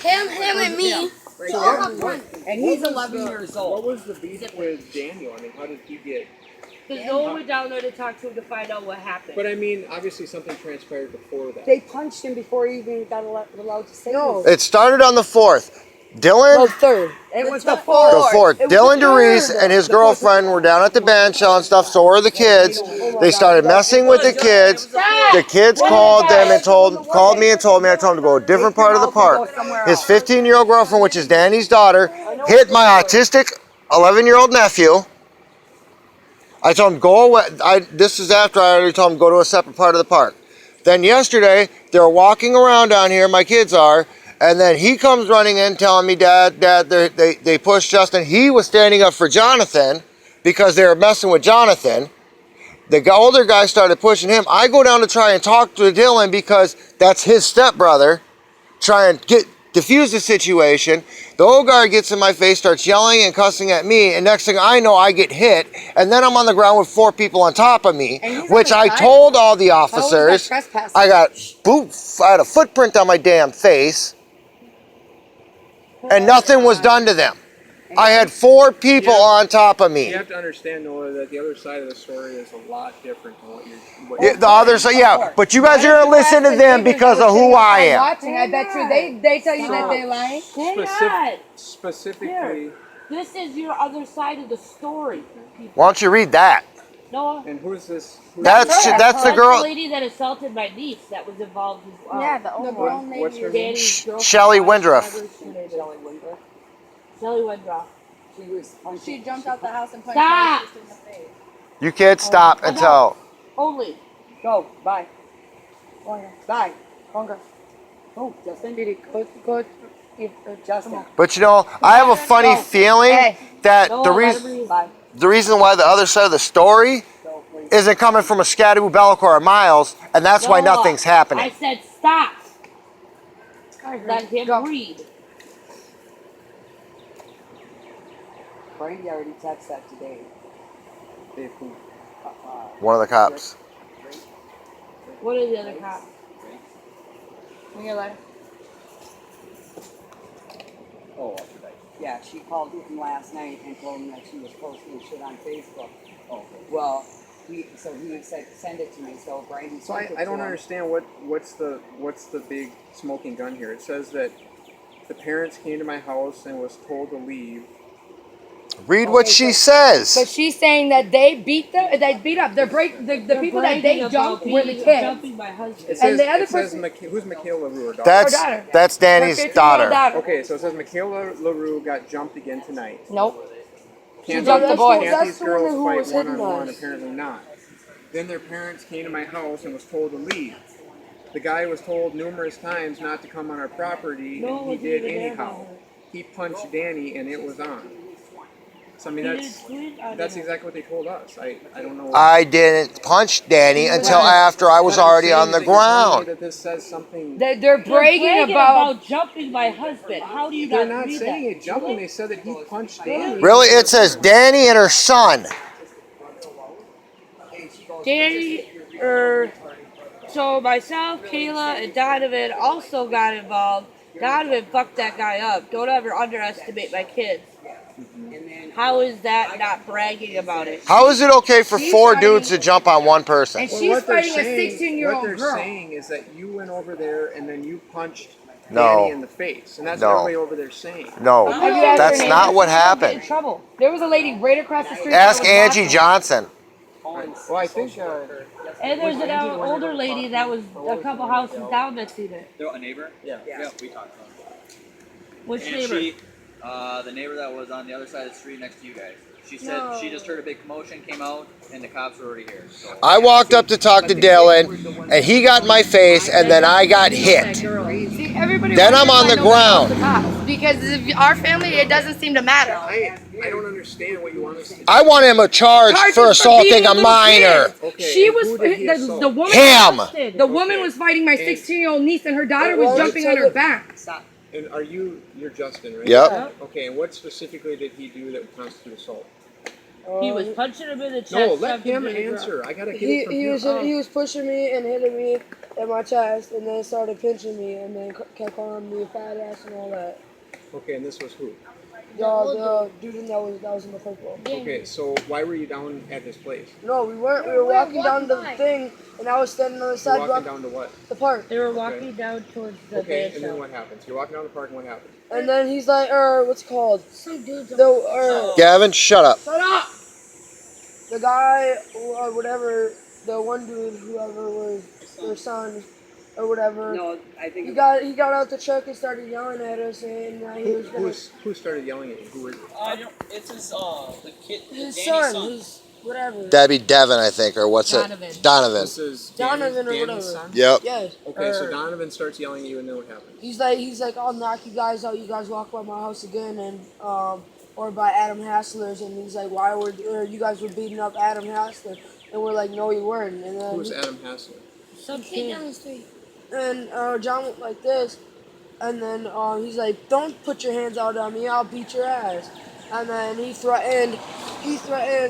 Him, and me. And he's 11 years old. What was the beef with Daniel? I mean, how did he get... Because no one went down there to talk to him to find out what happened. But I mean, obviously something transpired before that. They punched him before he even got allowed to say No. anything. It started on the 4th. Dylan? No, third. It was the 4th. The 4th. Dylan DeReese and his girlfriend were down at the bench selling stuff, so were the kids. They started messing with the kids. The kids called them and called me and told me I told them to go to a different part of the park. His 15-year-old girlfriend, which is Danny's daughter, hit my autistic 11-year-old nephew. I told him, go away. This is after I already told him to go to a separate part of the park. Then yesterday, they were walking around down here, my kids are, and then he comes running in telling me, Dad, they pushed Justin. He was standing up for Jonathan because they were messing with Jonathan. The older guy started pushing him. I go down to try and talk to Dylan because that's his stepbrother, try and diffuse the situation. The old guy gets in my face, starts yelling and cussing at me, and next thing I know, I get hit, and then I'm on the ground with 4 people on top of me, which I told all the officers. I got I had a footprint on my damn face, and nothing was done to them. I had 4 people on top of me. You have to understand, Noah, that the other side of the story is a lot different than what you're... Yeah, the other side, yeah, but you guys are going to listen to them because of who I am. I bet you they tell you that they're lying. Specifically... This is your other side of the story, people. Why don't you read that? Noah? And who's this? That's the girl. The lady that assaulted my niece that was involved as well. Yeah, the old one. What's her name? Shelley Windruff. Shelley Windruff. She jumped out the house and punched Stop! my sister in the face. You kids stop and tell. Only. Go. Bye. Bye. Go. Oh, Justin. Did it go? Justin. But you know, I have a funny feeling that the reason why the other side of the story isn't coming from a Scadoo, Bellicor, or Miles, and that's why nothing's happening. I said stop. Let him read. Brandy already texted that today. One of the cops. What are the other cops? In your life. Oh, Yeah, she called him last night and told him that she was posting shit on Facebook. Oh, well, he said send it to me. So Brandy. So I don't understand what's the big smoking gun here. It says that the parents came to my house and was told to leave. Read what she says. But she's saying that they beat up the people that they jumped were the kids. Jumping my husband. It says, And the other who's Michaela LaRue, her daughter? That's Danny's daughter. Okay, so it says Michaela LaRue got jumped again tonight. Nope. Can't jumped the boys. Can't That's these the one girls who fight was hitting one-on-one? us. Apparently not. Then their parents came to my house and was told to leave. The guy was told numerous times not to come on our property, and he did anyhow. He punched Danny, and it was on. So I mean, that's exactly what they told us. I don't know. I didn't punch Danny until after I was already on the ground. That this says something. They're bragging about jumping my husband. How do you They're not not read saying that? it jumping. They said that he punched Danny. Really? It says Danny and her son. Danny, so myself, Kayla, and Donovan also got involved. Donovan fucked that guy up. Don't ever underestimate my kids. How is that not bragging about it? How is it okay for 4 dudes to jump on one person? and she's fighting a 16-year-old What girl. they're saying is that you went over there and then you punched No. Danny in the face, and that's what everybody over there saying. No, that's not what In happened. trouble. There was a lady right across the street. Ask Angie Johnson. Well, I think. And there's an older lady that was a couple houses down that's seen it. A neighbor? Yeah, we talked to her. Which And neighbor? The neighbor that was on the other side of the street next to you guys. She said she just heard a big commotion, came out, and the cops were already here. So. I walked up to talk to Dylan, and he got in my face, and then I got hit. See, everybody Then I'm on wonders the why nobody ground. calls the cops. Because if our family, it doesn't seem to matter. I don't understand what you want us to do. I want him charged for assaulting beating a little minor. kids. Okay, She and was who did he assault? the woman. Him. The woman was fighting my 16-year-old niece, and her daughter was jumping on her back. And you're Justin, right? Yep. Okay, and what specifically did he do that would constitute assault? He was punching him in the chest. No, let shoved him him to the ground. answer. I gotta get it from him. He was pushing me and hitting me in my chest, and then started pinching me, and then kept calling me a fat ass and all that. Okay, and this was who? The dude that was in the purple. Okay, so why were you down at this place? No, we weren't. We were walking down the thing, and I was standing on the You're walking sidewalk, down to what? the park. They were walking down towards the Okay, dance and then shop. what happens? You're walking down the park and what happens? And then he's like, what's it called? Some dudes. Gavin, shut up. Shut up! The guy, or whatever, the one dude, whoever was their son, or whatever. No, I think He got out the truck and started yelling at us, and he was gonna. Who started yelling at you? Who was it? I don't. It's his the kid. His Danny's son, his whatever. That'd be Devin, I think, or what's Donovan. it? Donovan. This is Donovan or Danny's whatever. son? Yep. Yes. Okay, so Donovan starts yelling at you and then what happens? He's like, I'll knock you guys out. You guys walk by my house again, and or by Adam Hassler's, and he's like, why were you guys were beating up Adam Hassler? And we're like, no, we weren't. And then Who was Adam Hassler? Some kid. Down the street. and John went like this, and then he's like, don't put your hands out on me. I'll beat your ass. And then he threatened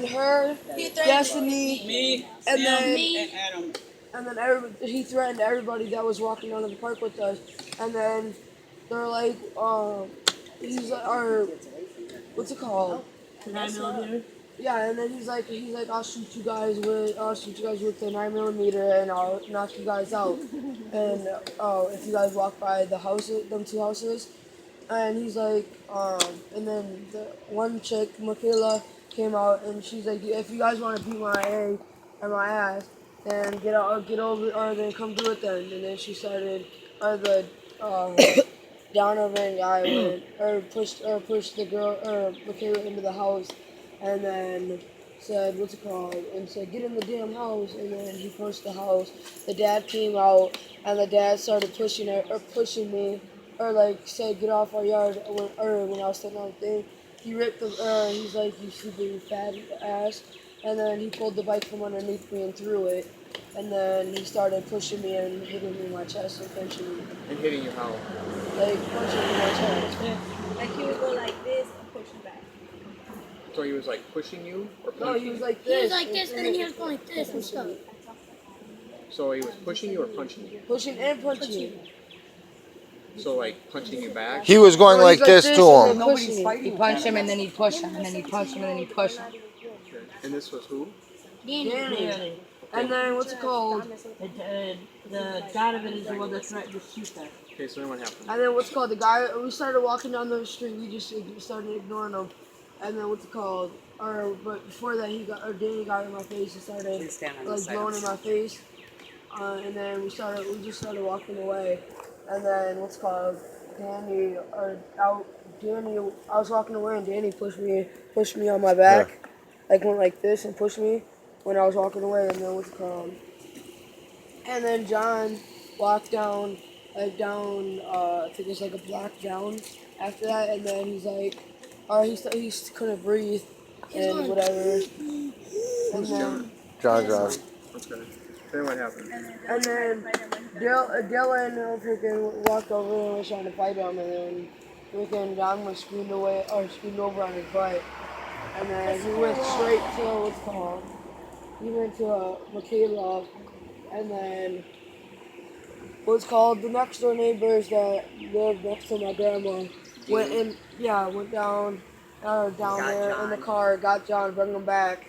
her, Destiny, me, and Sam, then and Adam. And then he threatened everybody that was walking down to the park with us. And then they're like, he's like, what's it called? 9mm. Yeah, and then he's like, I'll shoot you guys with the 9mm, and I'll knock you guys out. And if you guys walk by the houses, them two houses. And he's like, and then the one chick, Michaela, came out, and she's like, if you guys want to beat my ass, then get over, or then come do it then. And then she started, or the Donovan guy went, or pushed the girl, or Michaela into the house, and then said, what's it called, and said, get in the damn house, and then he pushed the house. The dad came out, and the dad started pushing me, or like said, get off our yard, when I was standing on the thing. He ripped he's like, you stupid fat ass. And then he pulled the bike from underneath me and threw it. And then he started pushing me and hitting me in my chest and punching me. And hitting you how? Like, punching me in my chest. Like he would go like this and push him back. So he was like pushing you? Or No, punching he was you? like He this. was like this, and then he was going like this and stuff. So he was pushing you or punching you? Pushing and punching me. So like punching you back? He was going No, like he's this and to then him. nobody's pushing me. fighting. He punched him, and then he'd push him, and then he'd punch him, and then he'd push him. And this was who? Danny. And then, what's it called? The Donovan is the one that threatened to shoot them. Okay, so then what happened? And then, what's it called? The guy, we started walking down the street, we just started ignoring him. And then, what's it called? But before that, Danny got in my face and started Please stand on the like side. blowing in my face. And then we just started walking away. And then what's it called? Danny, I was walking away and Danny pushed me on my back, like went like this and pushed me when I was walking away. And then what's it called? And then John walked down, I think it's like a block down after that. And then he's like, he couldn't breathe and whatever. And then John. Okay. Then what happened? And then Dylan freaking walked over and was trying to fight him, and then freaking John was screwed over on his butt. And then he went straight to what's it called? He went to Michaela, and then what's called the next door neighbors that lived next to my grandma went down there in the car, got John, brought him back,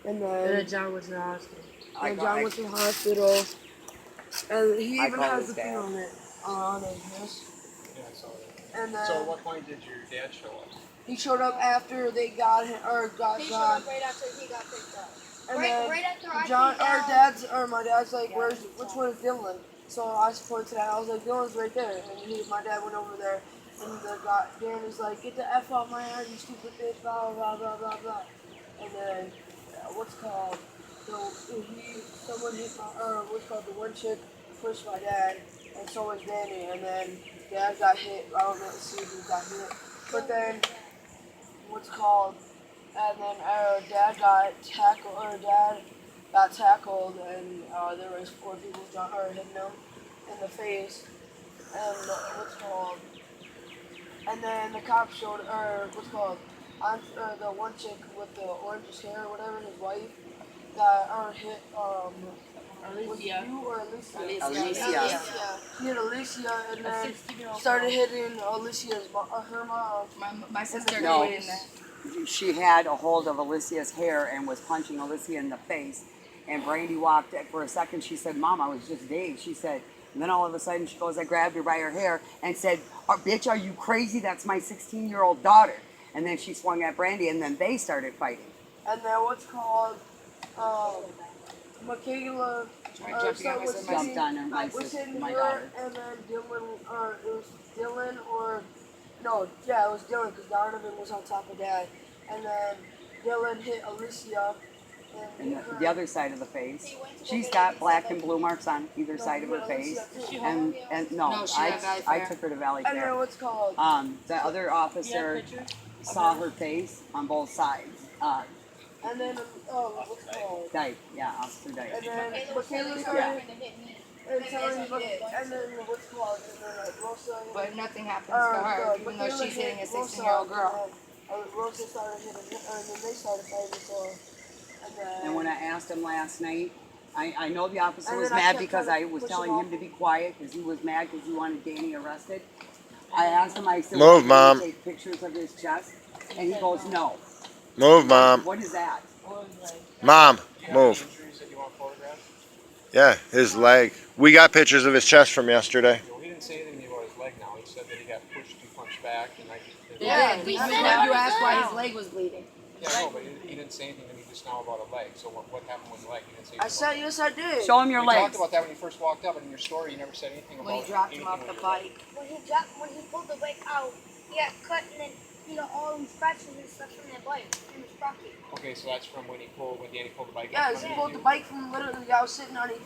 and And then then. John was in the hospital. And John went to the hospital, and he I even called has his the thing dad. on it, on his wrist. Yeah, I saw that. And then So at what point did your dad show up? he showed up after they got him, or got He showed John. up right after he got picked up. And Right then after I John, came down. my dad's like, which one is Dylan? So I pointed to that. I was like, Dylan's right there. And my dad went over there, and Dan is like, get the F off my hand, you stupid bitch, blah blah blah blah blah. And then what's called? Someone hit the one chick pushed my dad, and so was Danny, and then Dad got hit. I don't know who got hit, but then what's called? And then Dad got tackled, and there was 4 people hitting him in the face, and what's called? And then the cops showed, the one chick with the orange hair or whatever, his wife, that hit was Alicia. you or Alicia? Alicia. He hit Alicia and then started hitting Alicia's her mom. My sister No. did in there. She had a hold of Alicia's hair and was punching Alicia in the face. And Brandy walked in for a second. She said, Mom, I was just Dave. She said, and then all of a sudden she goes, I grabbed her by her hair and said, bitch, are you crazy? That's my 16-year-old daughter. And then she swung at Brandy and then they started fighting. And then what's called Michaela Jumped on her, my was sister, hitting my her, daughter. and then Dylan, or it was Dylan, or no, yeah, it was Dylan because Donovan was on top of Dad, and then Dylan hit Alicia. And the other side of the face. She's got black and blue marks on either side of her face. And no, No, she had Valley I Fair. took her to Valley And then Fair. what's called The other officer saw her face on both sides. and then what's called Dyke, yeah, Officer and Dyke. then Michaela started and telling and then what's called and then Rosa. But nothing happens to her, even though she's hitting a 16-year-old girl. Rosa started hitting her, and then they started fighting. So, And when I asked him last night, I know the officer And was then I mad kept because trying I to was push telling him him off. to be quiet because he was mad because he wanted Danny arrested. I asked him, I said, Move, "Why Mom. don't you take pictures of his chest?" And he goes, no. Move, Mom. What is that? Mom, Do you have move. any injuries that you want photographed? Yeah, his leg. We got pictures of his chest from yesterday. Well, he didn't say anything to me about his leg now. He said that he got pushed and punched back, and I just Yeah, you asked why his leg was bleeding. Yeah, no, but he didn't say anything to me just now about a leg. So what happened with the leg? He didn't say I anything said about yes, I did. Show him your we legs. talked about that when you first walked up, but in your story you never said anything about When he dropped him anything off with the your leg. bike. When he pulled the bike out, he got cut and then, all them scratches and stuff from that bike in the sprocket. Okay, so that's from when Danny pulled the bike Yeah, up. he pulled the bike from literally. I was sitting on it.